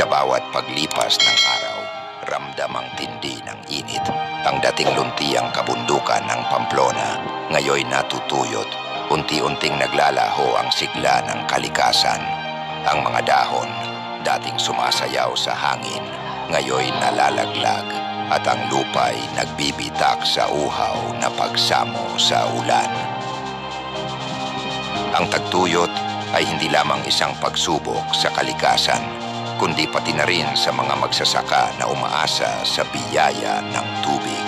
Sa bawat paglipas ng araw, ramdam ang tindi ng init. Ang dating luntiang kabundukan ng Pamplona, ngayoy natutuyot. Unti-unting naglalaho ang sigla ng kalikasan. Ang mga dahon, dating sumasayaw sa hangin, ngayoy nalalaglag. At ang lupa'y nagbibitak sa uhaw na pagsamo sa ulan. Ang tagtuyot ay hindi lamang isang pagsubok sa kalikasan, kundi pati na rin sa mga magsasaka na umaasa sa biyaya ng tubig.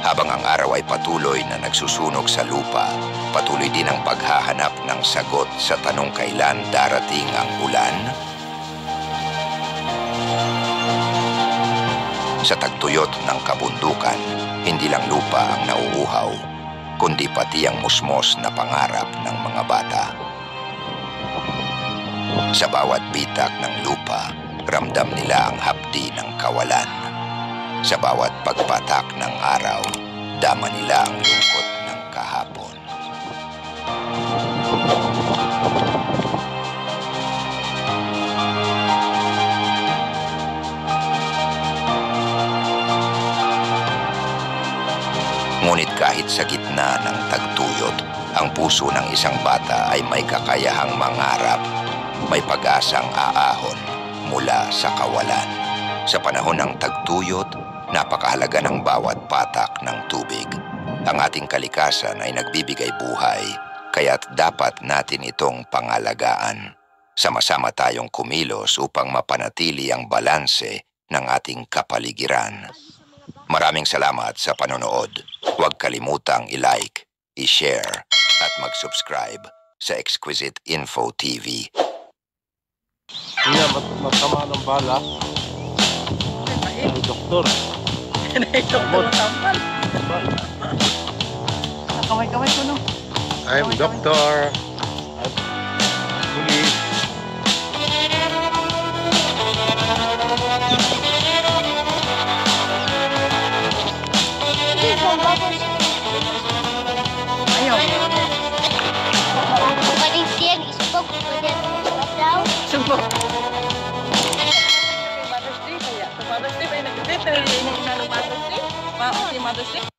Habang ang araw ay patuloy na nagsusunog sa lupa, patuloy din ang paghahanap ng sagot sa tanong kailan darating ang ulan. Sa tagtuyot ng kabundukan, hindi lang lupa ang nauuhaw, kundi pati ang musmos na pangarap ng mga bata. Sa bawat bitak ng lupa, ramdam nila ang hapdi ng kawalan. Sa bawat pagpatak ng araw, dama nila ang lungkot ng kahapon. Ngunit kahit sa gitna ng tagtuyot, ang puso ng isang bata ay may kakayahang mangarap, may pag-asang aahon mula sa kawalan. Sa panahon ng tagtuyot, napakahalaga ng bawat patak ng tubig. Ang ating kalikasan ay nagbibigay buhay, kaya't dapat natin itong pangalagaan. Sama-sama tayong kumilos upang mapanatili ang balanse ng ating kapaligiran. Maraming salamat sa panonood. Huwag kalimutang i-like, i-share, at mag-subscribe sa Exquisite Info TV. Iya, matama ng bala. Ay, doktor. Ay, doktor tampal. Kamay-kamay ko, no? I'm doctor. I'm police. Ayaw. Palintian, isubog, pwede daw. Sumbok. Mother's Day, kaya. Sa Mother's Day, may nag-date. May Mother's Day.